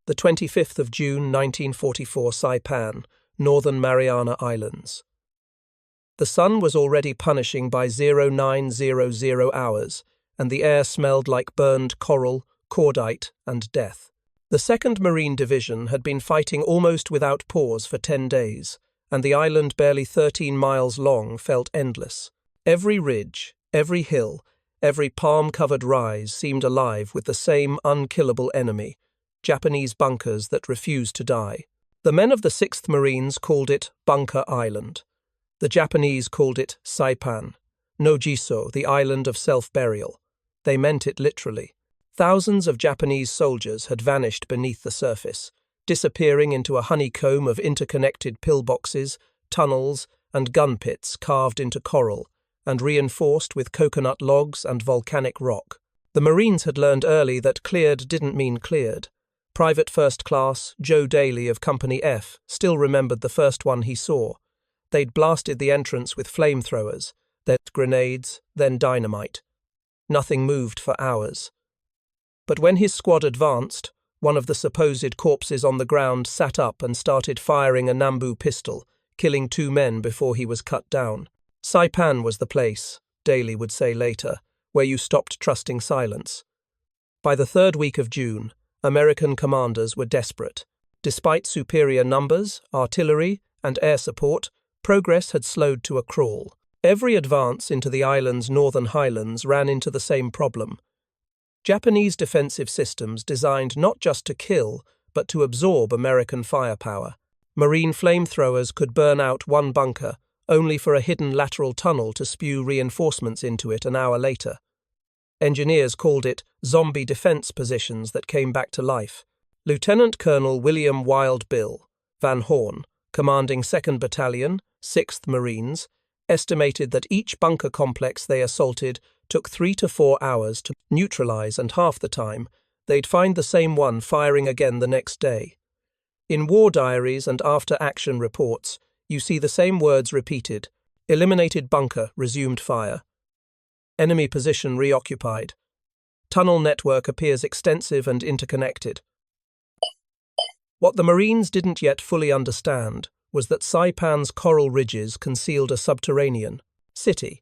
the 25th of June 1944, Saipan, Northern Mariana Islands. The sun was already punishing by 0900 hours, and the air smelled like burned coral, cordite, and death. The 2nd Marine Division had been fighting almost without pause for 10 days, and the island, barely 13 miles long, felt endless. Every ridge, every hill, every palm-covered rise seemed alive with the same unkillable enemy, Japanese bunkers that refused to die. The men of the 6th Marines called it Bunker Island. The Japanese called it Saipan, no Jiso, the island of self-burial. They meant it literally. Thousands of Japanese soldiers had vanished beneath the surface, disappearing into a honeycomb of interconnected pillboxes, tunnels, and gun pits carved into coral, and reinforced with coconut logs and volcanic rock. The Marines had learned early that cleared didn't mean cleared. Private First Class Joe Daly of Company F still remembered the first one he saw. They'd blasted the entrance with flamethrowers, then grenades, then dynamite. Nothing moved for hours. But when his squad advanced, one of the supposed corpses on the ground sat up and started firing a Nambu pistol, killing 2 men before he was cut down. Saipan was the place, Daly would say later, where you stopped trusting silence. By the 3rd week of June, American commanders were desperate. Despite superior numbers, artillery, and air support, progress had slowed to a crawl. Every advance into the island's northern highlands ran into the same problem. Japanese defensive systems designed not just to kill, but to absorb American firepower. Marine flamethrowers could burn out one bunker, only for a hidden lateral tunnel to spew reinforcements into it an hour later. Engineers called it zombie defense positions that came back to life. Lieutenant Colonel William Wild Bill Van Horn, commanding 2nd Battalion, 6th Marines, estimated that each bunker complex they assaulted took 3 to 4 hours to neutralize, and half the time, they'd find the same one firing again the next day. In war diaries and after-action reports, you see the same words repeated: eliminated bunker, resumed fire. Enemy position reoccupied. Tunnel network appears extensive and interconnected. What the Marines didn't yet fully understand was that Saipan's coral ridges concealed a subterranean city.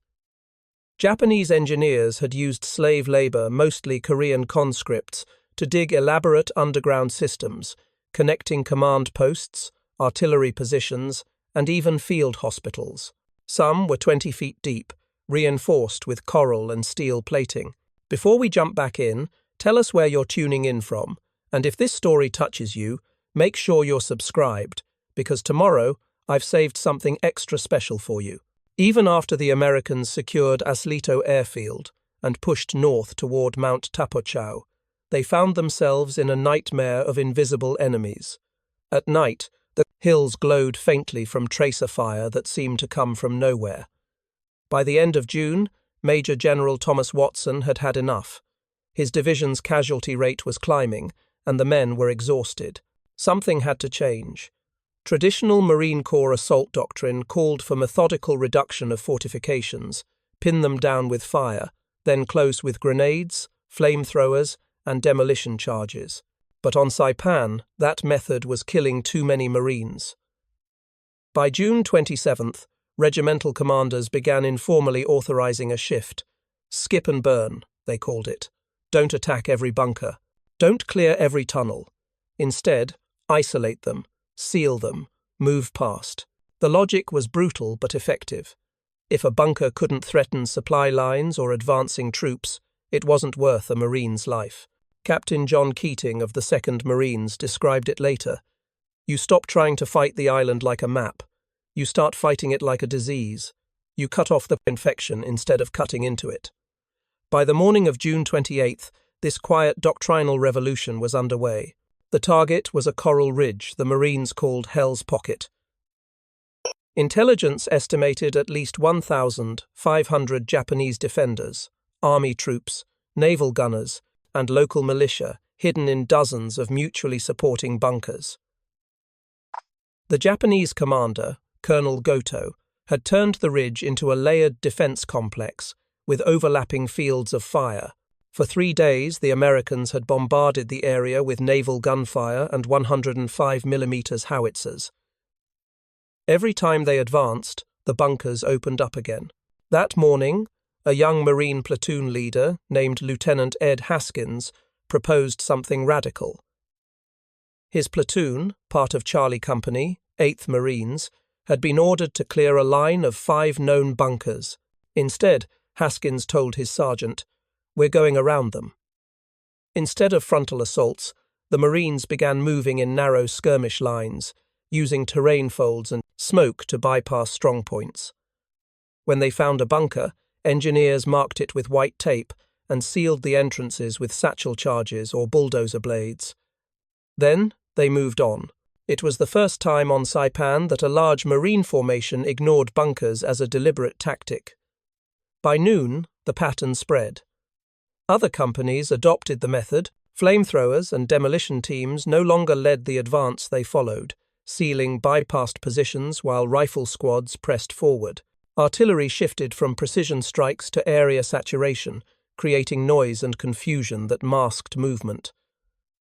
Japanese engineers had used slave labor, mostly Korean conscripts, to dig elaborate underground systems, connecting command posts, artillery positions, and even field hospitals. Some were 20 feet deep, reinforced with coral and steel plating. Before we jump back in, tell us where you're tuning in from, and if this story touches you, make sure you're subscribed, because tomorrow I've saved something extra special for you. Even after the Americans secured Aslito Airfield and pushed north toward Mount Tapochau, they found themselves in a nightmare of invisible enemies. At night, the hills glowed faintly from tracer fire that seemed to come from nowhere. By the end of June, Major General Thomas Watson had had enough. His division's casualty rate was climbing, and the men were exhausted. Something had to change. Traditional Marine Corps assault doctrine called for methodical reduction of fortifications, pin them down with fire, then close with grenades, flamethrowers, and demolition charges. But on Saipan, that method was killing too many Marines. By June 27th, regimental commanders began informally authorizing a shift. Skip and burn, they called it. Don't attack every bunker. Don't clear every tunnel. Instead, isolate them, seal them, move past. The logic was brutal but effective. If a bunker couldn't threaten supply lines or advancing troops, it wasn't worth a Marine's life. Captain John Keating of the 2nd Marines described it later. You stop trying to fight the island like a map. You start fighting it like a disease. You cut off the infection instead of cutting into it. By the morning of June 28th, this quiet doctrinal revolution was underway. The target was a coral ridge the Marines called Hell's Pocket. Intelligence estimated at least 1,500 Japanese defenders, army troops, naval gunners, and local militia hidden in dozens of mutually supporting bunkers. The Japanese commander, Colonel Goto, had turned the ridge into a layered defense complex with overlapping fields of fire. For 3 days, the Americans had bombarded the area with naval gunfire and 105mm howitzers. Every time they advanced, the bunkers opened up again. That morning, a young Marine platoon leader named Lieutenant Ed Haskins proposed something radical. His platoon, part of Charlie Company, 8th Marines, had been ordered to clear a line of 5 known bunkers. Instead, Haskins told his sergeant, "We're going around them." Instead of frontal assaults, the Marines began moving in narrow skirmish lines, using terrain folds and smoke to bypass strong points. When they found a bunker, engineers marked it with white tape and sealed the entrances with satchel charges or bulldozer blades. Then they moved on. It was the first time on Saipan that a large Marine formation ignored bunkers as a deliberate tactic. By noon, the pattern spread. Other companies adopted the method. Flamethrowers and demolition teams no longer led the advance they followed, sealing bypassed positions while rifle squads pressed forward. Artillery shifted from precision strikes to area saturation, creating noise and confusion that masked movement.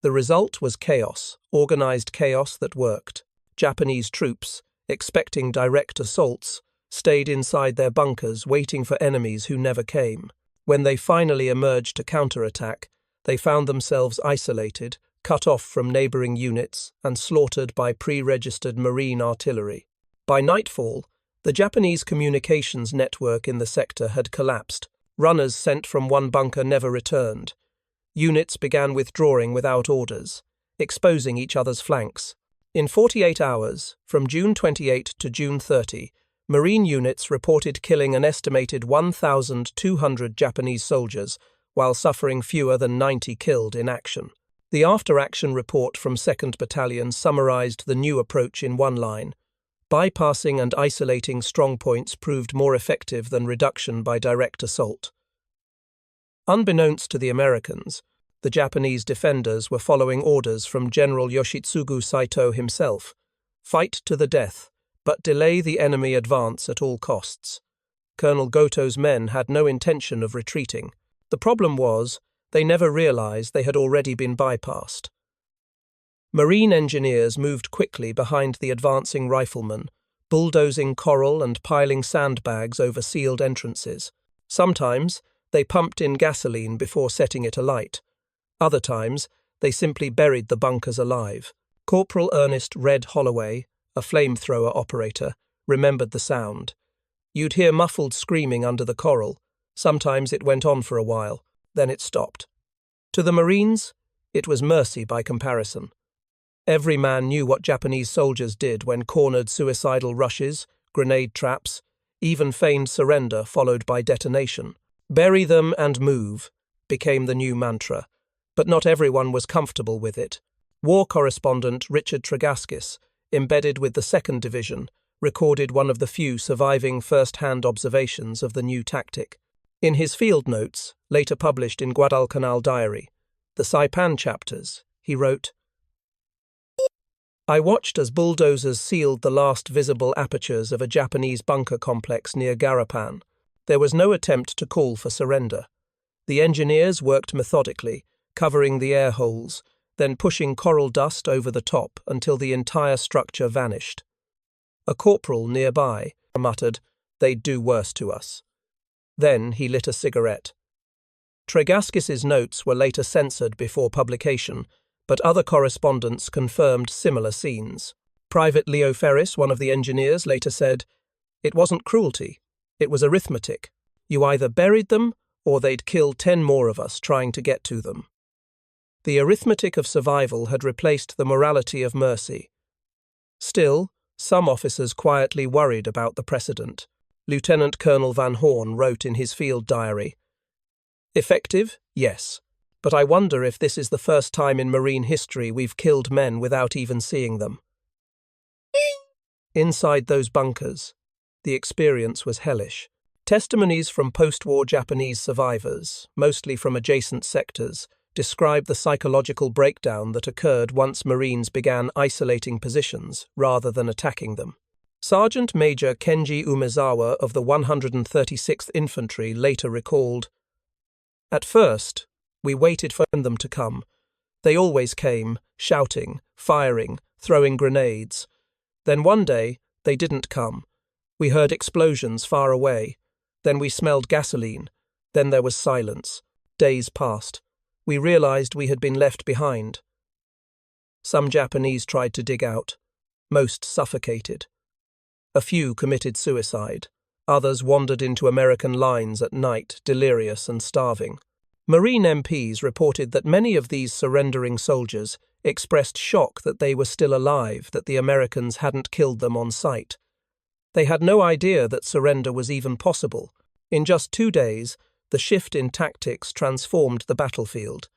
The result was chaos, organized chaos that worked. Japanese troops, expecting direct assaults, stayed inside their bunkers waiting for enemies who never came. When they finally emerged to counterattack, they found themselves isolated, cut off from neighboring units, and slaughtered by pre-registered Marine artillery. By nightfall, the Japanese communications network in the sector had collapsed. Runners sent from one bunker never returned. Units began withdrawing without orders, exposing each other's flanks. In 48 hours, from June 28 to June 30, Marine units reported killing an estimated 1,200 Japanese soldiers, while suffering fewer than 90 killed in action. The after-action report from 2nd Battalion summarized the new approach in one line. Bypassing and isolating strongpoints proved more effective than reduction by direct assault. Unbeknownst to the Americans, the Japanese defenders were following orders from General Yoshitsugu Saito himself. Fight to the death, but delay the enemy advance at all costs. Colonel Goto's men had no intention of retreating. The problem was, they never realized they had already been bypassed. Marine engineers moved quickly behind the advancing riflemen, bulldozing coral and piling sandbags over sealed entrances. Sometimes, they pumped in gasoline before setting it alight. Other times, they simply buried the bunkers alive. Corporal Ernest Red Holloway, a flamethrower operator, remembered the sound. You'd hear muffled screaming under the coral. Sometimes it went on for a while, then it stopped. To the Marines, it was mercy by comparison. Every man knew what Japanese soldiers did when cornered suicidal rushes, grenade traps, even feigned surrender followed by detonation. Bury them and move became the new mantra, but not everyone was comfortable with it. War correspondent Richard Tregaskis, embedded with the 2nd Division, recorded one of the few surviving first-hand observations of the new tactic. In his field notes, later published in Guadalcanal Diary, the Saipan chapters, he wrote, "I watched as bulldozers sealed the last visible apertures of a Japanese bunker complex near Garapan. There was no attempt to call for surrender. The engineers worked methodically, covering the air holes, then pushing coral dust over the top until the entire structure vanished. A corporal nearby muttered, 'They'd do worse to us.' Then he lit a cigarette." Tregaskis's notes were later censored before publication, but other correspondents confirmed similar scenes. Private Leo Ferris, one of the engineers, later said, "It wasn't cruelty. It was arithmetic. You either buried them, or they'd kill 10 more of us trying to get to them." The arithmetic of survival had replaced the morality of mercy. Still, some officers quietly worried about the precedent. Lieutenant Colonel Van Horn wrote in his field diary, "Effective? Yes. But I wonder if this is the first time in Marine history we've killed men without even seeing them." Inside those bunkers, the experience was hellish. Testimonies from post-war Japanese survivors, mostly from adjacent sectors, describe the psychological breakdown that occurred once Marines began isolating positions rather than attacking them. Sergeant Major Kenji Umezawa of the 136th Infantry later recalled, "At first, We waited for them to come. They always came, shouting, firing, throwing grenades. Then one day, they didn't come. We heard explosions far away. Then we smelled gasoline. Then there was silence. Days passed. We realized we had been left behind. Some Japanese tried to dig out. Most suffocated. A few committed suicide. Others wandered into American lines at night, delirious and starving. Marine MPs reported that many of these surrendering soldiers expressed shock that they were still alive, that the Americans hadn't killed them on sight. They had no idea that surrender was even possible. In just 2 days, the shift in tactics transformed the battlefield.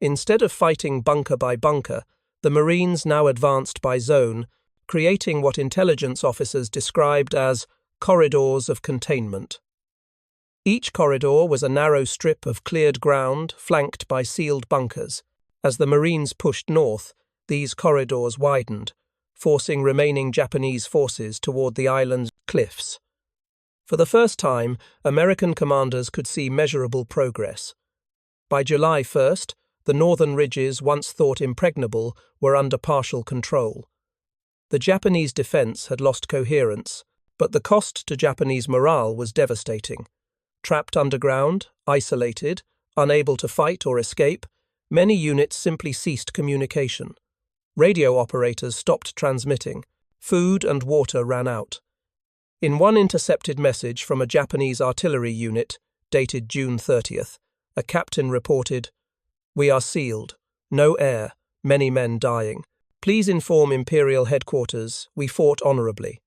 Instead of fighting bunker by bunker, the Marines now advanced by zone, creating what intelligence officers described as corridors of containment. Each corridor was a narrow strip of cleared ground flanked by sealed bunkers. As the Marines pushed north, these corridors widened, forcing remaining Japanese forces toward the island's cliffs. For the first time, American commanders could see measurable progress. By July 1st, the northern ridges, once thought impregnable, were under partial control. The Japanese defense had lost coherence, but the cost to Japanese morale was devastating. Trapped underground, isolated, unable to fight or escape, many units simply ceased communication. Radio operators stopped transmitting. Food and water ran out. In one intercepted message from a Japanese artillery unit, dated June 30th, a captain reported, "We are sealed. No air. Many men dying. Please inform Imperial Headquarters. We fought honorably."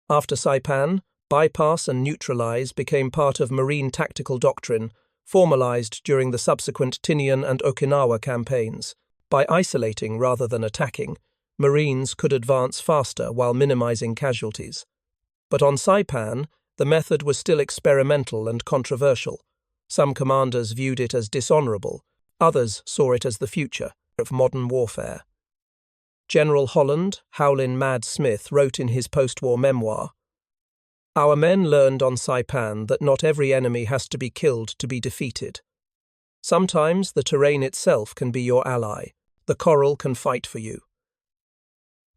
After Saipan, bypass and neutralize became part of Marine tactical doctrine, formalized during the subsequent Tinian and Okinawa campaigns. By isolating rather than attacking, Marines could advance faster while minimizing casualties. But on Saipan, the method was still experimental and controversial. Some commanders viewed it as dishonorable, others saw it as the future of modern warfare. General Holland, Howlin' Mad Smith, wrote in his post-war memoir, "Our men learned on Saipan that not every enemy has to be killed to be defeated. Sometimes the terrain itself can be your ally. The coral can fight for you."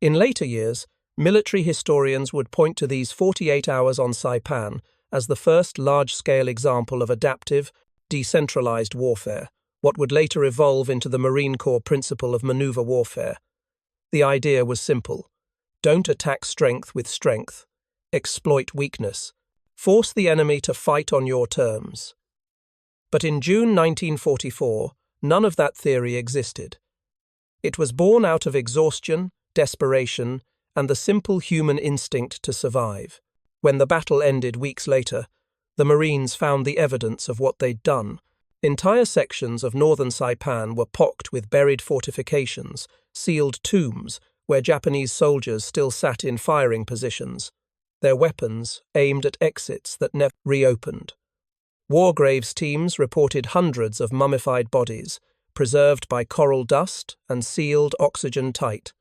In later years, military historians would point to these 48 hours on Saipan as the first large-scale example of adaptive, decentralized warfare, what would later evolve into the Marine Corps principle of maneuver warfare. The idea was simple. Don't attack strength with strength. Exploit weakness. Force the enemy to fight on your terms. But in June 1944, none of that theory existed. It was born out of exhaustion, desperation, and the simple human instinct to survive. When the battle ended weeks later, the Marines found the evidence of what they'd done. Entire sections of northern Saipan were pocked with buried fortifications, sealed tombs, where Japanese soldiers still sat in firing positions, their weapons aimed at exits that never reopened. War graves teams reported hundreds of mummified bodies, preserved by coral dust and sealed oxygen-tight.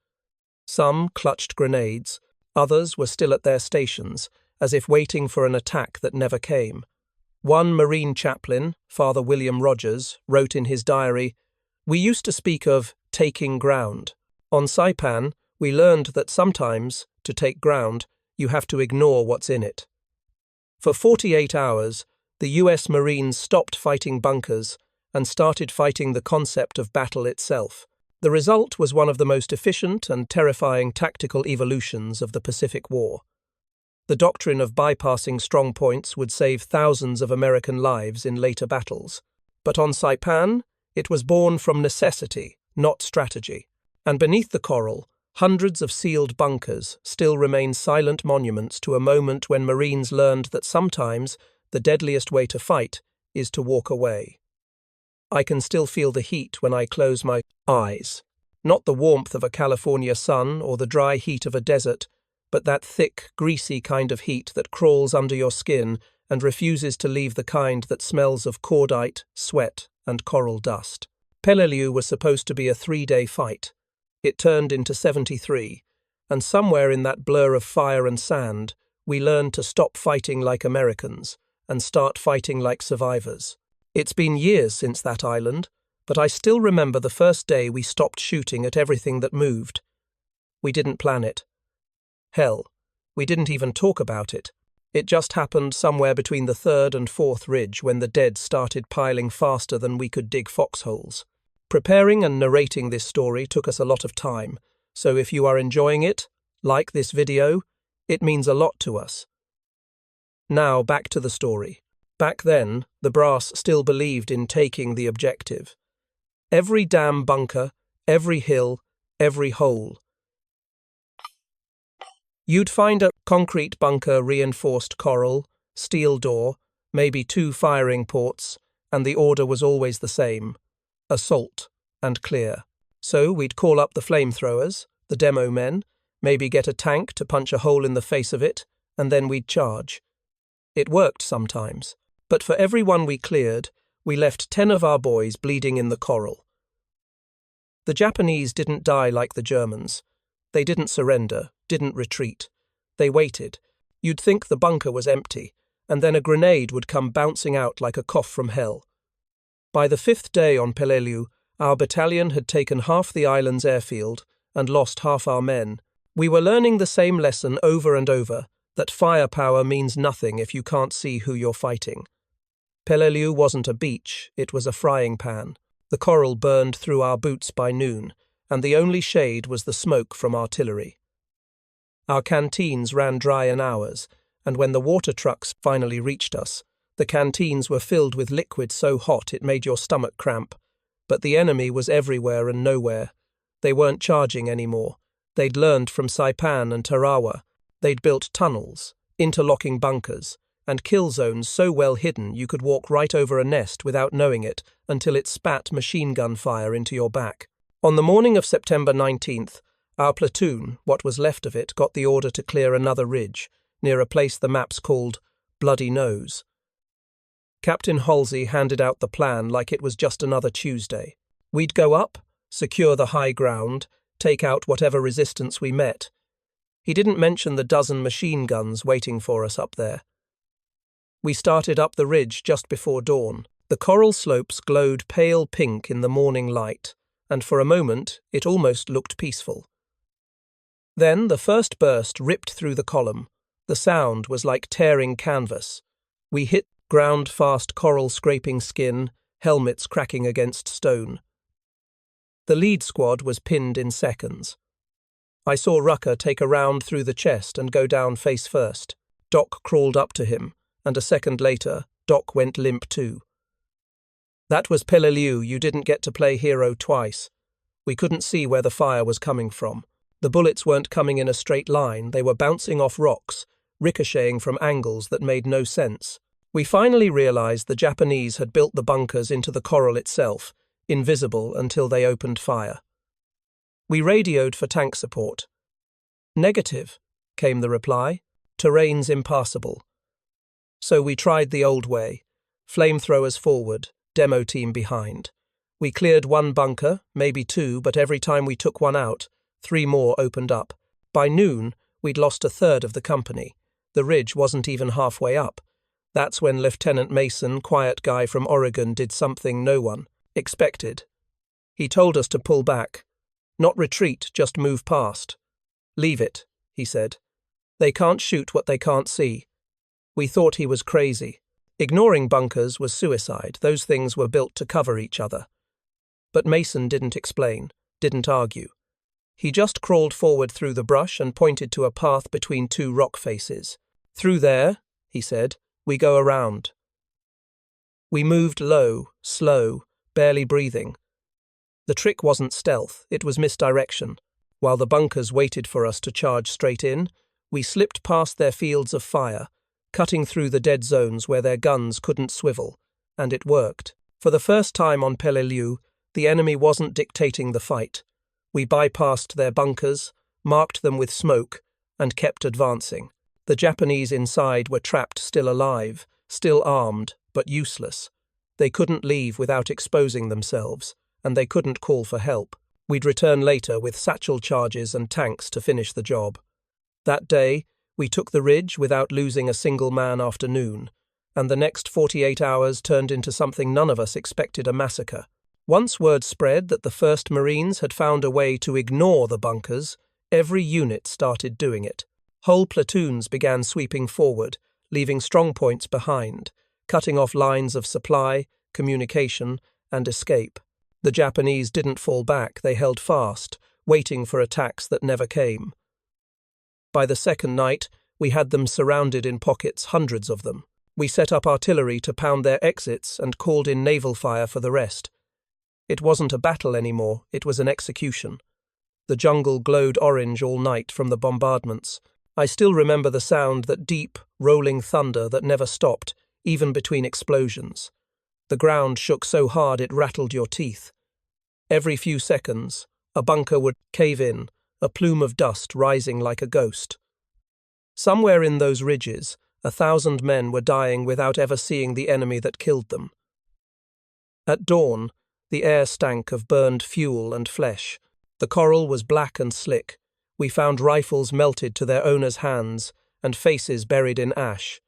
Some clutched grenades, others were still at their stations, as if waiting for an attack that never came. One Marine chaplain, Father William Rogers, wrote in his diary, "We used to speak of taking ground. On Saipan, we learned that sometimes, to take ground, you have to ignore what's in it." For 48 hours, the US Marines stopped fighting bunkers and started fighting the concept of battle itself. The result was one of the most efficient and terrifying tactical evolutions of the Pacific War. The doctrine of bypassing strong points would save thousands of American lives in later battles. But on Saipan, it was born from necessity, not strategy. And beneath the coral, hundreds of sealed bunkers still remain silent monuments to a moment when Marines learned that sometimes the deadliest way to fight is to walk away. I can still feel the heat when I close my eyes. Not the warmth of a California sun or the dry heat of a desert, but that thick, greasy kind of heat that crawls under your skin and refuses to leave, the kind that smells of cordite, sweat, and coral dust. Peleliu was supposed to be a 3-day fight. It turned into 73, and somewhere in that blur of fire and sand, we learned to stop fighting like Americans and start fighting like survivors. It's been years since that island, but I still remember the first day we stopped shooting at everything that moved. We didn't plan it. Hell, we didn't even talk about it. It just happened somewhere between the third and fourth ridge when the dead started piling faster than we could dig foxholes. Preparing and narrating this story took us a lot of time, so if you are enjoying it, like this video, it means a lot to us. Now back to the story. Back then, the brass still believed in taking the objective. Every damn bunker, every hill, every hole. You'd find a concrete bunker, reinforced coral, steel door, maybe 2 firing ports, and the order was always the same: assault and clear. So we'd call up the flamethrowers, the demo men, maybe get a tank to punch a hole in the face of it, and then we'd charge. It worked sometimes, but for every one we cleared, we left 10 of our boys bleeding in the coral. The Japanese didn't die like the Germans. They didn't surrender, didn't retreat. They waited. You'd think the bunker was empty, and then a grenade would come bouncing out like a cough from hell. By the 5th day on Peleliu, our battalion had taken half the island's airfield and lost half our men. We were learning the same lesson over and over, that firepower means nothing if you can't see who you're fighting. Peleliu wasn't a beach, it was a frying pan. The coral burned through our boots by noon, and the only shade was the smoke from artillery. Our canteens ran dry in hours, and when the water trucks finally reached us, the canteens were filled with liquid so hot it made your stomach cramp. But the enemy was everywhere and nowhere. They weren't charging anymore. They'd learned from Saipan and Tarawa. They'd built tunnels, interlocking bunkers, and kill zones so well hidden you could walk right over a nest without knowing it until it spat machine gun fire into your back. On the morning of September 19th, our platoon, what was left of it, got the order to clear another ridge, near a place the maps called Bloody Nose. Captain Halsey handed out the plan like it was just another Tuesday. We'd go up, secure the high ground, take out whatever resistance we met. He didn't mention the dozen machine guns waiting for us up there. We started up the ridge just before dawn. The coral slopes glowed pale pink in the morning light, and for a moment it almost looked peaceful. Then the first burst ripped through the column. The sound was like tearing canvas. We hit ground-fast coral scraping skin, helmets cracking against stone. The lead squad was pinned in seconds. I saw Rucker take a round through the chest and go down face first. Doc crawled up to him, and a second later, Doc went limp too. That was Peleliu. You didn't get to play hero twice. We couldn't see where the fire was coming from. The bullets weren't coming in a straight line, they were bouncing off rocks, ricocheting from angles that made no sense. We finally realized the Japanese had built the bunkers into the coral itself, invisible until they opened fire. We radioed for tank support. "Negative," came the reply. "Terrain's impassable." So we tried the old way. Flamethrowers forward, demo team behind. We cleared 1 bunker, maybe 2, but every time we took one out, 3 more opened up. By noon, we'd lost a third of the company. The ridge wasn't even halfway up. That's when Lieutenant Mason, quiet guy from Oregon, did something no one expected. He told us to pull back. Not retreat, just move past. "Leave it," he said. "They can't shoot what they can't see." We thought he was crazy. Ignoring bunkers was suicide. Those things were built to cover each other. But Mason didn't explain, didn't argue. He just crawled forward through the brush and pointed to a path between 2 rock faces. "Through there," he said, "we go around." We moved low, slow, barely breathing. The trick wasn't stealth, it was misdirection. While the bunkers waited for us to charge straight in, we slipped past their fields of fire, cutting through the dead zones where their guns couldn't swivel, and it worked. For the first time on Peleliu, the enemy wasn't dictating the fight. We bypassed their bunkers, marked them with smoke, and kept advancing. The Japanese inside were trapped, still alive, still armed, but useless. They couldn't leave without exposing themselves, and they couldn't call for help. We'd return later with satchel charges and tanks to finish the job. That day, we took the ridge without losing a single man after noon, and the next 48 hours turned into something none of us expected: a massacre. Once word spread that the 1st Marines had found a way to ignore the bunkers, every unit started doing it. Whole platoons began sweeping forward, leaving strongpoints behind, cutting off lines of supply, communication, and escape. The Japanese didn't fall back, they held fast, waiting for attacks that never came. By the 2nd night, we had them surrounded in pockets, hundreds of them. We set up artillery to pound their exits and called in naval fire for the rest. It wasn't a battle anymore, it was an execution. The jungle glowed orange all night from the bombardments. I still remember the sound, that deep, rolling thunder that never stopped, even between explosions. The ground shook so hard it rattled your teeth. Every few seconds, a bunker would cave in, a plume of dust rising like a ghost. Somewhere in those ridges, 1,000 men were dying without ever seeing the enemy that killed them. At dawn, the air stank of burned fuel and flesh. The coral was black and slick. We found rifles melted to their owners' hands and faces buried in ash.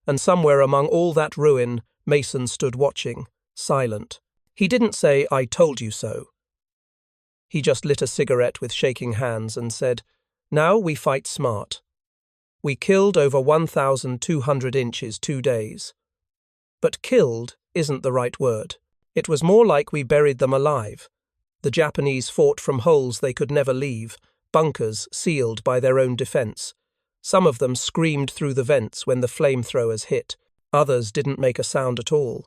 And somewhere among all that ruin, Mason stood watching, silent. He didn't say, "I told you so." He just lit a cigarette with shaking hands and said, "Now we fight smart. We killed over 1,200 inches 2 days. But killed isn't the right word. It was more like we buried them alive. The Japanese fought from holes they could never leave, bunkers sealed by their own defense. Some of them screamed through the vents when the flamethrowers hit. Others didn't make a sound at all.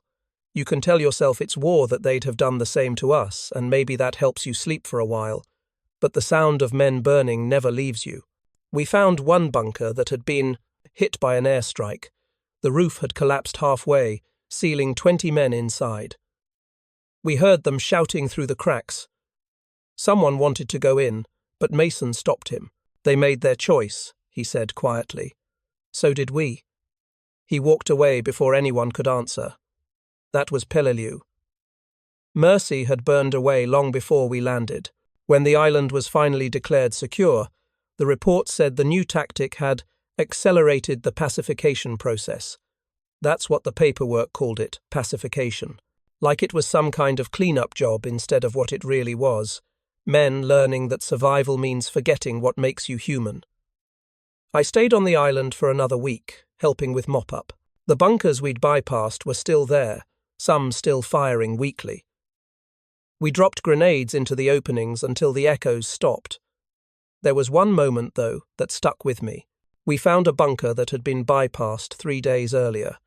You can tell yourself it's war, that they'd have done the same to us, and maybe that helps you sleep for a while. But the sound of men burning never leaves you. We found one bunker that had been hit by an airstrike. The roof had collapsed halfway, sealing 20 men inside. We heard them shouting through the cracks. Someone wanted to go in, but Mason stopped him. "They made their choice," he said quietly. "So did we." He walked away before anyone could answer. That was Peleliu. Mercy had burned away long before we landed. When the island was finally declared secure, the report said the new tactic had accelerated the pacification process. That's what the paperwork called it, pacification. Like it was some kind of cleanup job instead of what it really was. Men learning that survival means forgetting what makes you human. I stayed on the island for another week, helping with mop-up. The bunkers we'd bypassed were still there, some still firing weakly. We dropped grenades into the openings until the echoes stopped. There was one moment, though, that stuck with me. We found a bunker that had been bypassed 3 days earlier.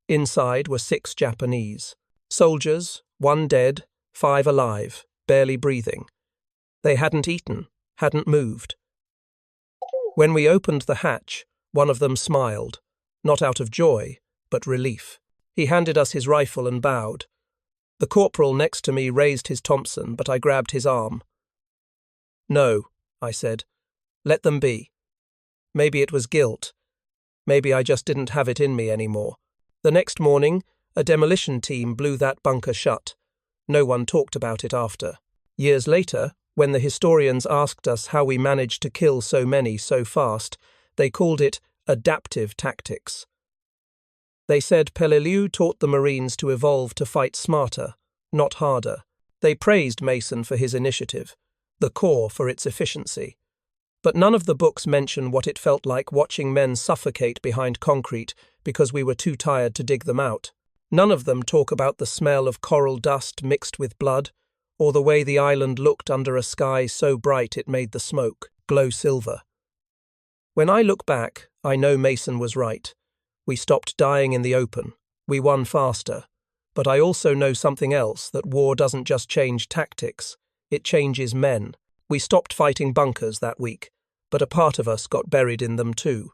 Inside were 6 Japanese. Soldiers, 1 dead, 5 alive, barely breathing. They hadn't eaten, hadn't moved. When we opened the hatch, one of them smiled, not out of joy, but relief. He handed us his rifle and bowed. The corporal next to me raised his Thompson, but I grabbed his arm. "No," I said. "Let them be." Maybe it was guilt. Maybe I just didn't have it in me anymore. The next morning, a demolition team blew that bunker shut. No one talked about it after. Years later, when the historians asked us how we managed to kill so many so fast, they called it adaptive tactics. They said Peleliu taught the Marines to evolve to fight smarter, not harder. They praised Mason for his initiative, the Corps for its efficiency. But none of the books mention what it felt like watching men suffocate behind concrete because we were too tired to dig them out. None of them talk about the smell of coral dust mixed with blood, or the way the island looked under a sky so bright it made the smoke glow silver. When I look back, I know Mason was right. We stopped dying in the open. We won faster. But I also know something else, that war doesn't just change tactics, it changes men. We stopped fighting bunkers that week, but a part of us got buried in them too.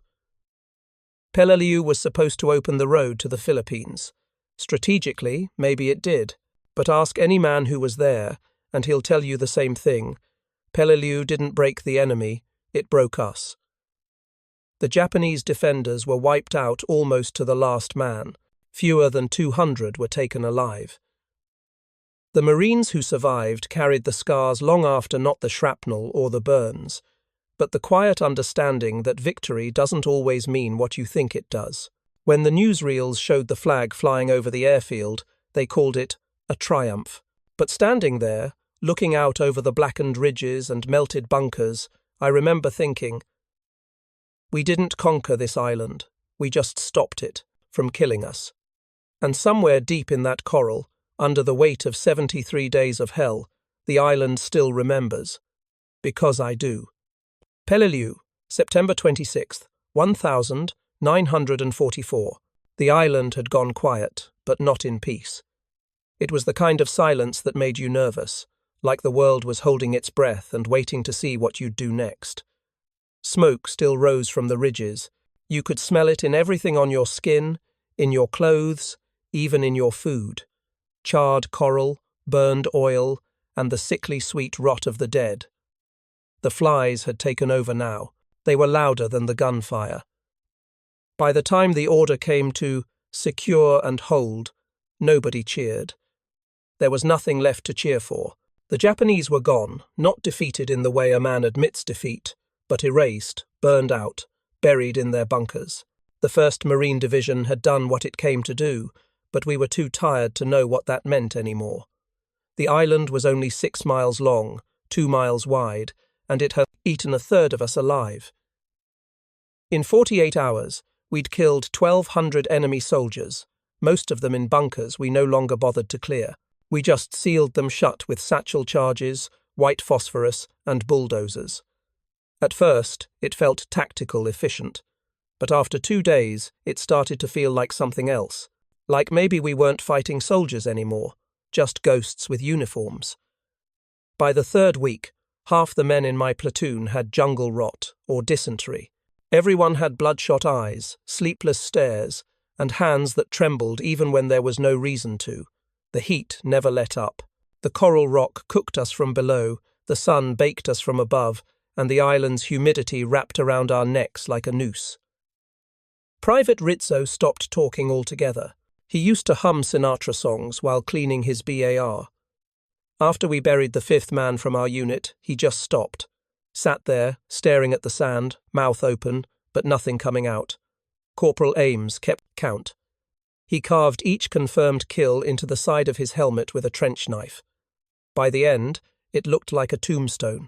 Peleliu was supposed to open the road to the Philippines. Strategically, maybe it did, but ask any man who was there, and he'll tell you the same thing. Peleliu didn't break the enemy, it broke us. The Japanese defenders were wiped out almost to the last man. Fewer than 200 were taken alive. The Marines who survived carried the scars long after, not the shrapnel or the burns, but the quiet understanding that victory doesn't always mean what you think it does. When the newsreels showed the flag flying over the airfield, they called it a triumph. But standing there, looking out over the blackened ridges and melted bunkers, I remember thinking, we didn't conquer this island, we just stopped it from killing us. And somewhere deep in that coral, under the weight of 73 days of hell, the island still remembers. Because I do. Peleliu, September 26th, 1944. The island had gone quiet, but not in peace. It was the kind of silence that made you nervous, like the world was holding its breath and waiting to see what you'd do next. Smoke still rose from the ridges. You could smell it in everything on your skin, in your clothes, even in your food. Charred coral, burned oil, and the sickly sweet rot of the dead. The flies had taken over now. They were louder than the gunfire. By the time the order came to secure and hold, nobody cheered. There was nothing left to cheer for. The Japanese were gone, not defeated in the way a man admits defeat, but erased, burned out, buried in their bunkers. The 1st Marine Division had done what it came to do, but we were too tired to know what that meant anymore. The island was only 6 miles long, 2 miles wide, and it had eaten a third of us alive. In 48 hours, we'd killed 1,200 enemy soldiers, most of them in bunkers we no longer bothered to clear. We just sealed them shut with satchel charges, white phosphorus, and bulldozers. At first, it felt tactical efficient, but after 2 days, it started to feel like something else, like maybe we weren't fighting soldiers anymore, just ghosts with uniforms. By the 3rd week, half the men in my platoon had jungle rot or dysentery. Everyone had bloodshot eyes, sleepless stares, and hands that trembled even when there was no reason to. The heat never let up. The coral rock cooked us from below, the sun baked us from above, and the island's humidity wrapped around our necks like a noose. Private Rizzo stopped talking altogether. He used to hum Sinatra songs while cleaning his BAR. After we buried the 5th man from our unit, he just stopped. Sat there, staring at the sand, mouth open, but nothing coming out. Corporal Ames kept count. He carved each confirmed kill into the side of his helmet with a trench knife. By the end, it looked like a tombstone.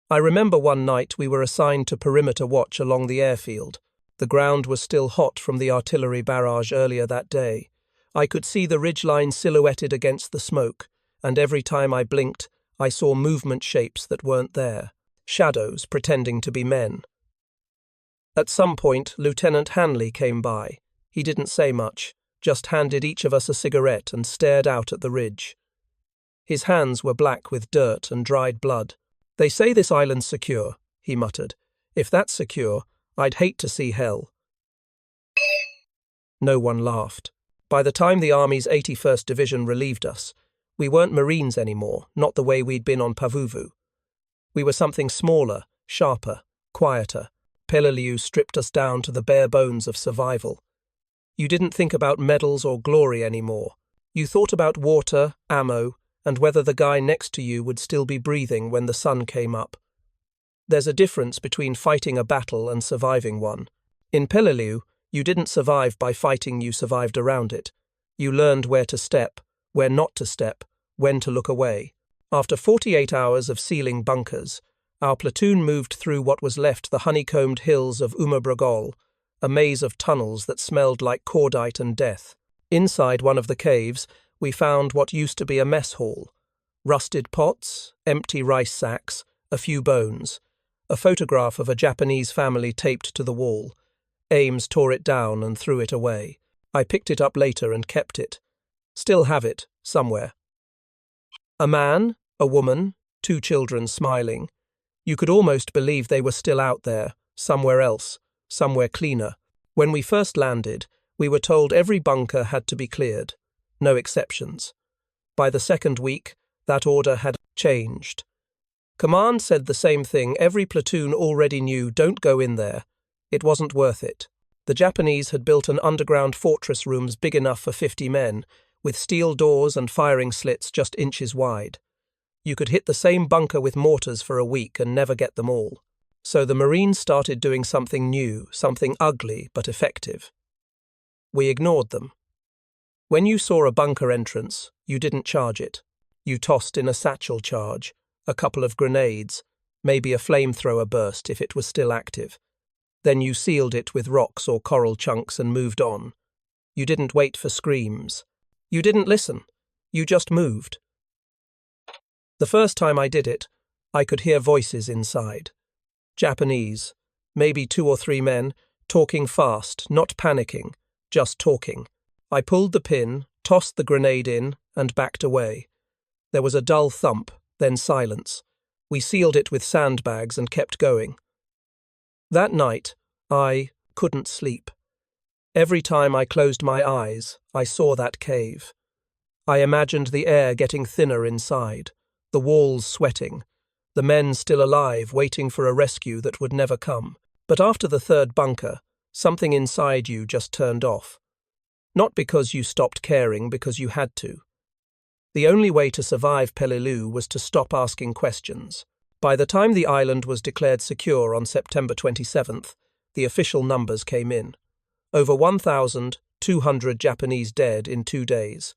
I remember one night we were assigned to perimeter watch along the airfield. The ground was still hot from the artillery barrage earlier that day. I could see the ridgeline silhouetted against the smoke, and every time I blinked, I saw movement shapes that weren't there, shadows pretending to be men. At some point, Lieutenant Hanley came by. He didn't say much, just handed each of us a cigarette and stared out at the ridge. His hands were black with dirt and dried blood. "They say this island's secure," he muttered. "If that's secure, I'd hate to see hell." No one laughed. By the time the Army's 81st Division relieved us, we weren't Marines anymore, not the way we'd been on Pavuvu. We were something smaller, sharper, quieter. Peleliu stripped us down to the bare bones of survival. You didn't think about medals or glory anymore. You thought about water, ammo, and whether the guy next to you would still be breathing when the sun came up. There's a difference between fighting a battle and surviving one. In Peleliu, you didn't survive by fighting, you survived around it. You learned where to step, where not to step, when to look away. After 48 hours of sealing bunkers, our platoon moved through what was left the honeycombed hills of Umabragol, a maze of tunnels that smelled like cordite and death. Inside one of the caves, we found what used to be a mess hall. Rusted pots, empty rice sacks, a few bones. A photograph of a Japanese family taped to the wall. Ames tore it down and threw it away. I picked it up later and kept it. Still have it, somewhere. A man, a woman, 2 children smiling. You could almost believe they were still out there, somewhere else, somewhere cleaner. When we first landed, we were told every bunker had to be cleared. No exceptions. By the 2nd week, that order had changed. Command said the same thing every platoon already knew: don't go in there. It wasn't worth it. The Japanese had built an underground fortress rooms big enough for 50 men, with steel doors and firing slits just inches wide. You could hit the same bunker with mortars for a week and never get them all. So the Marines started doing something new, something ugly but effective. We ignored them. When you saw a bunker entrance, you didn't charge it. You tossed in a satchel charge, a couple of grenades, maybe a flamethrower burst if it was still active. Then you sealed it with rocks or coral chunks and moved on. You didn't wait for screams. You didn't listen. You just moved. The first time I did it, I could hear voices inside. Japanese, maybe 2 or 3 men, talking fast, not panicking, just talking. I pulled the pin, tossed the grenade in, and backed away. There was a dull thump, then silence. We sealed it with sandbags and kept going. That night, I couldn't sleep. Every time I closed my eyes, I saw that cave. I imagined the air getting thinner inside, the walls sweating, the men still alive waiting for a rescue that would never come. But after the 3rd bunker, something inside you just turned off. Not because you stopped caring, because you had to. The only way to survive Peleliu was to stop asking questions. By the time the island was declared secure on September 27th, the official numbers came in. Over 1,200 Japanese dead in 2 days.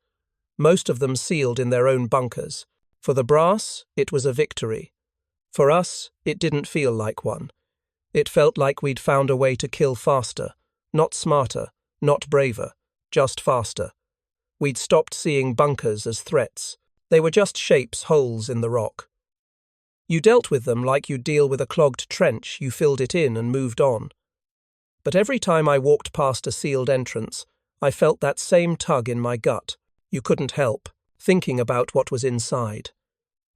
Most of them sealed in their own bunkers. For the brass, it was a victory. For us, it didn't feel like one. It felt like we'd found a way to kill faster, not smarter, not braver, just faster. We'd stopped seeing bunkers as threats. They were just shapes, holes in the rock. You dealt with them like you'd deal with a clogged trench. You filled it in and moved on. But every time I walked past a sealed entrance, I felt that same tug in my gut. You couldn't help thinking about what was inside.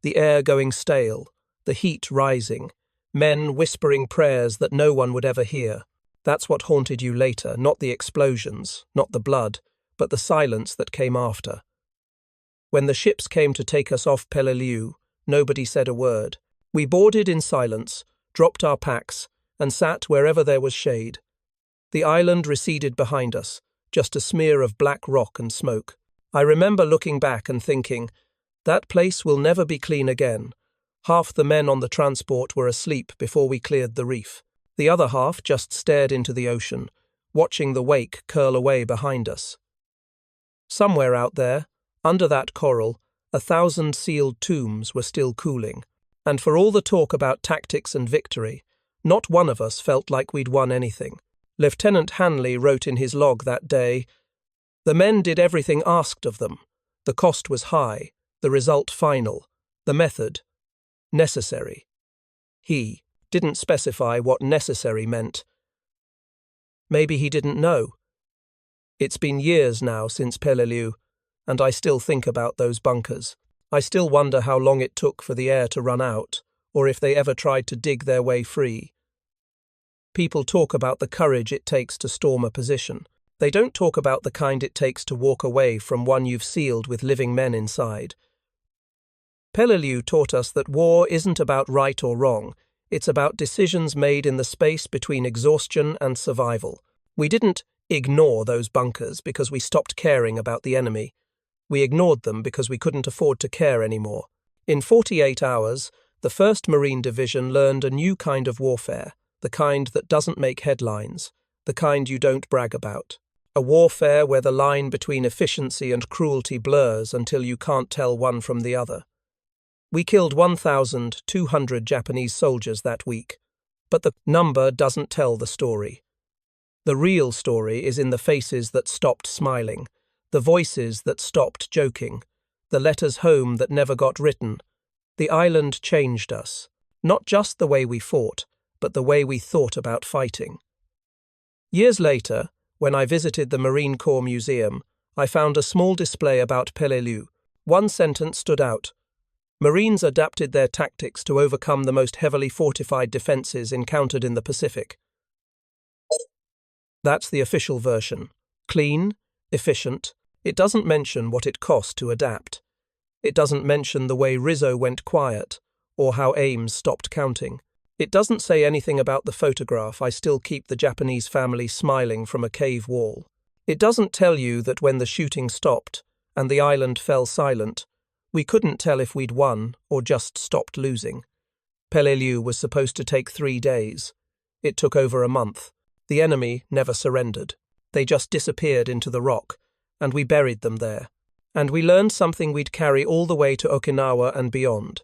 The air going stale, the heat rising, men whispering prayers that no one would ever hear. That's what haunted you later, not the explosions, not the blood, but the silence that came after. When the ships came to take us off Peleliu, nobody said a word. We boarded in silence, dropped our packs, and sat wherever there was shade. The island receded behind us, just a smear of black rock and smoke. I remember looking back and thinking, that place will never be clean again. Half the men on the transport were asleep before we cleared the reef. The other half just stared into the ocean, watching the wake curl away behind us. Somewhere out there, under that coral, 1,000 sealed tombs were still cooling. And for all the talk about tactics and victory, not one of us felt like we'd won anything. Lieutenant Hanley wrote in his log that day, "The men did everything asked of them. The cost was high, the result final, the method necessary." He didn't specify what necessary meant. Maybe he didn't know. It's been years now since Peleliu, and I still think about those bunkers. I still wonder how long it took for the air to run out, or if they ever tried to dig their way free. People talk about the courage it takes to storm a position. They don't talk about the kind it takes to walk away from one you've sealed with living men inside. Peleliu taught us that war isn't about right or wrong. It's about decisions made in the space between exhaustion and survival. We didn't ignore those bunkers because we stopped caring about the enemy. We ignored them because we couldn't afford to care anymore. In 48 hours, the 1st Marine Division learned a new kind of warfare, the kind that doesn't make headlines, the kind you don't brag about. A warfare where the line between efficiency and cruelty blurs until you can't tell one from the other. We killed 1,200 Japanese soldiers that week, but the number doesn't tell the story. The real story is in the faces that stopped smiling, the voices that stopped joking, the letters home that never got written. The island changed us, not just the way we fought, but the way we thought about fighting. Years later, when I visited the Marine Corps Museum, I found a small display about Peleliu. One sentence stood out. Marines adapted their tactics to overcome the most heavily fortified defenses encountered in the Pacific. That's the official version. Clean, efficient. It doesn't mention what it cost to adapt. It doesn't mention the way Rizzo went quiet, or how Ames stopped counting. It doesn't say anything about the photograph I still keep the Japanese family smiling from a cave wall. It doesn't tell you that when the shooting stopped and the island fell silent, we couldn't tell if we'd won or just stopped losing. Peleliu was supposed to take 3 days. It took over a month. The enemy never surrendered. They just disappeared into the rock, and we buried them there. And we learned something we'd carry all the way to Okinawa and beyond.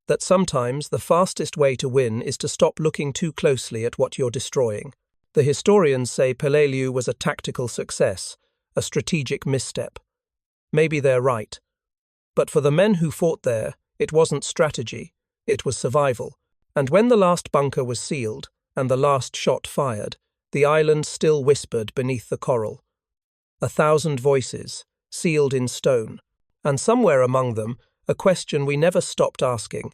That sometimes the fastest way to win is to stop looking too closely at what you're destroying. The historians say Peleliu was a tactical success, a strategic misstep. Maybe they're right. But for the men who fought there, it wasn't strategy, it was survival. And when the last bunker was sealed, and the last shot fired, the island still whispered beneath the coral. 1,000 voices, sealed in stone, and somewhere among them, a question we never stopped asking.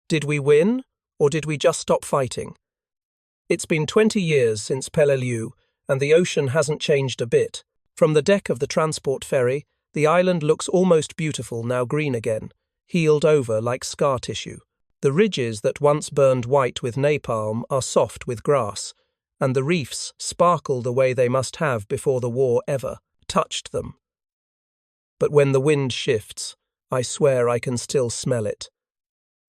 Did we win, or did we just stop fighting? It's been 20 years since Peleliu, and the ocean hasn't changed a bit. From the deck of the transport ferry, the island looks almost beautiful, now green again, healed over like scar tissue. The ridges that once burned white with napalm are soft with grass, and the reefs sparkle the way they must have before the war ever touched them. But when the wind shifts, I swear I can still smell it.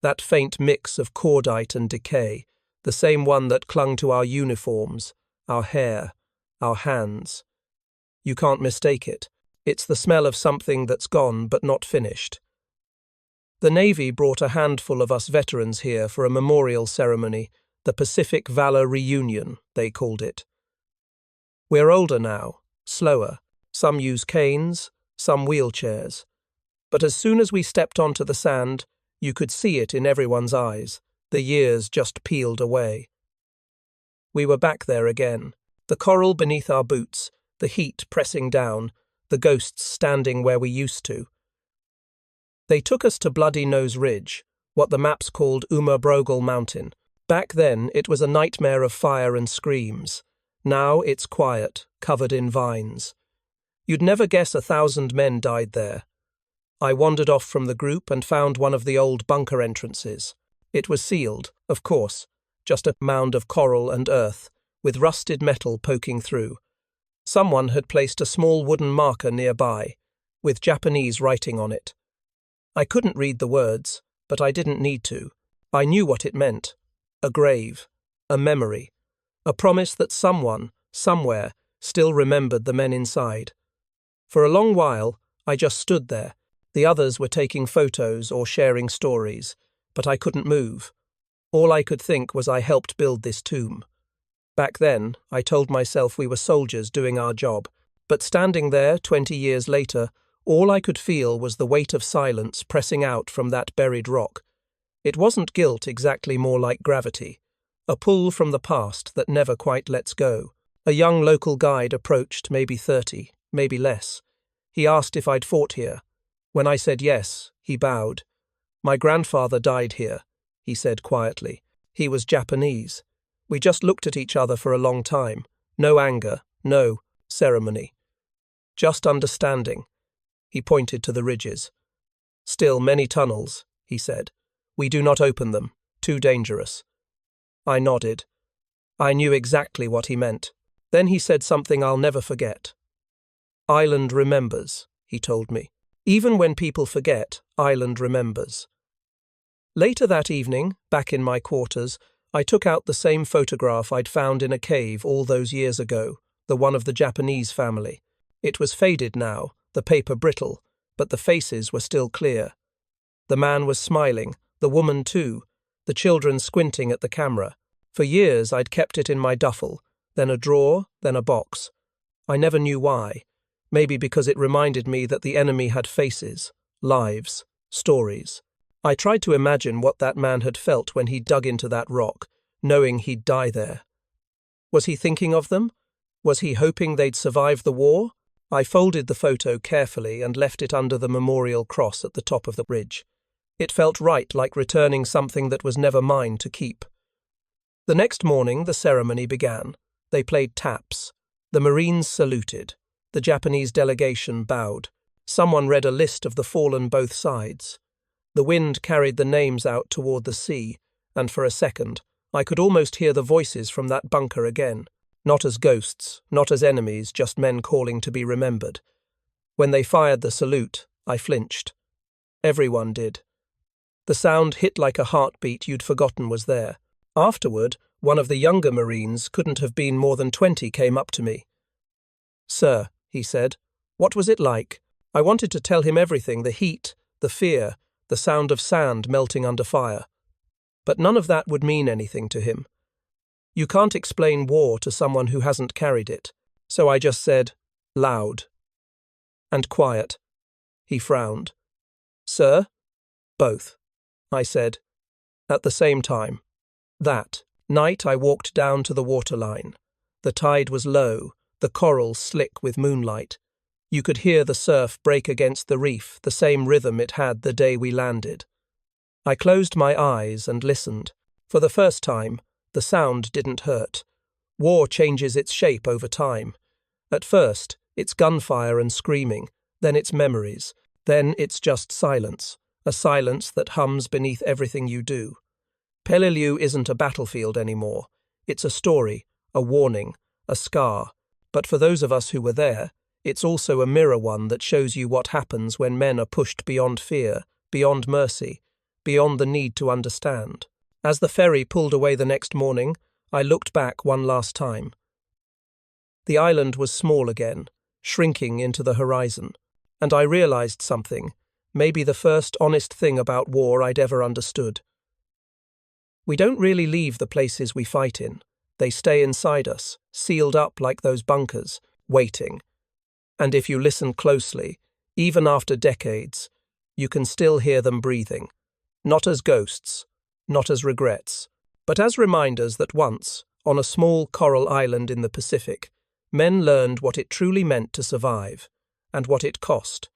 That faint mix of cordite and decay, the same one that clung to our uniforms, our hair, our hands. You can't mistake it. It's the smell of something that's gone but not finished. The Navy brought a handful of us veterans here for a memorial ceremony, the Pacific Valor Reunion, they called it. We're older now, slower. Some use canes, some wheelchairs. But as soon as we stepped onto the sand, you could see it in everyone's eyes. The years just peeled away. We were back there again, the coral beneath our boots, the heat pressing down, the ghosts standing where we used to. They took us to Bloody Nose Ridge, what the maps called Brogal Mountain. Back then, it was a nightmare of fire and screams. Now it's quiet, covered in vines. You'd never guess 1,000 men died there. I wandered off from the group and found one of the old bunker entrances. It was sealed, of course, just a mound of coral and earth, with rusted metal poking through. Someone had placed a small wooden marker nearby, with Japanese writing on it. I couldn't read the words, but I didn't need to. I knew what it meant. A grave, a memory, a promise that someone, somewhere, still remembered the men inside. For a long while, I just stood there. The others were taking photos or sharing stories, but I couldn't move. All I could think was I helped build this tomb. Back then, I told myself we were soldiers doing our job, but standing there 20 years later, all I could feel was the weight of silence pressing out from that buried rock. It wasn't guilt exactly, more like gravity, a pull from the past that never quite lets go. A young local guide approached, maybe 30, maybe less. He asked if I'd fought here. When I said yes, he bowed. My grandfather died here, he said quietly. He was Japanese. We just looked at each other for a long time. No anger, no ceremony. Just understanding. He pointed to the ridges. Still many tunnels, he said. We do not open them. Too dangerous. I nodded. I knew exactly what he meant. Then he said something I'll never forget. Island remembers, he told me. Even when people forget, Island remembers. Later that evening, back in my quarters, I took out the same photograph I'd found in a cave all those years ago, the one of the Japanese family. It was faded now, the paper brittle, but the faces were still clear. The man was smiling, the woman too, the children squinting at the camera. For years I'd kept it in my duffel, then a drawer, then a box. I never knew why. Maybe because it reminded me that the enemy had faces, lives, stories. I tried to imagine what that man had felt when he dug into that rock, knowing he'd die there. Was he thinking of them? Was he hoping they'd survive the war? I folded the photo carefully and left it under the memorial cross at the top of the ridge. It felt right, like returning something that was never mine to keep. The next morning the ceremony began. They played taps. The Marines saluted. The Japanese delegation bowed. Someone read a list of the fallen both sides. The wind carried the names out toward the sea, and for a second, I could almost hear the voices from that bunker again. Not as ghosts, not as enemies, just men calling to be remembered. When they fired the salute, I flinched. Everyone did. The sound hit like a heartbeat you'd forgotten was there. Afterward, one of the younger Marines, couldn't have been more than 20, came up to me. "Sir," he said, "what was it like?" I wanted to tell him everything, the heat, the fear, the sound of sand melting under fire. But none of that would mean anything to him. You can't explain war to someone who hasn't carried it. So I just said, "Loud." "And quiet." He frowned. "Sir?" "Both," I said, at the same time. That night I walked down to the waterline. The tide was low, the coral slick with moonlight. You could hear the surf break against the reef, the same rhythm it had the day we landed. I closed my eyes and listened. For the first time, the sound didn't hurt. War changes its shape over time. At first, it's gunfire and screaming, then it's memories, then it's just silence, a silence that hums beneath everything you do. Peleliu isn't a battlefield anymore. It's a story, a warning, a scar. But for those of us who were there, it's also a mirror one that shows you what happens when men are pushed beyond fear, beyond mercy, beyond the need to understand. As the ferry pulled away the next morning, I looked back one last time. The island was small again, shrinking into the horizon, and I realized something, maybe the first honest thing about war I'd ever understood. We don't really leave the places we fight in. They stay inside us, sealed up like those bunkers, waiting. And if you listen closely, even after decades, you can still hear them breathing. Not as ghosts, not as regrets, but as reminders that once, on a small coral island in the Pacific, men learned what it truly meant to survive, and what it cost,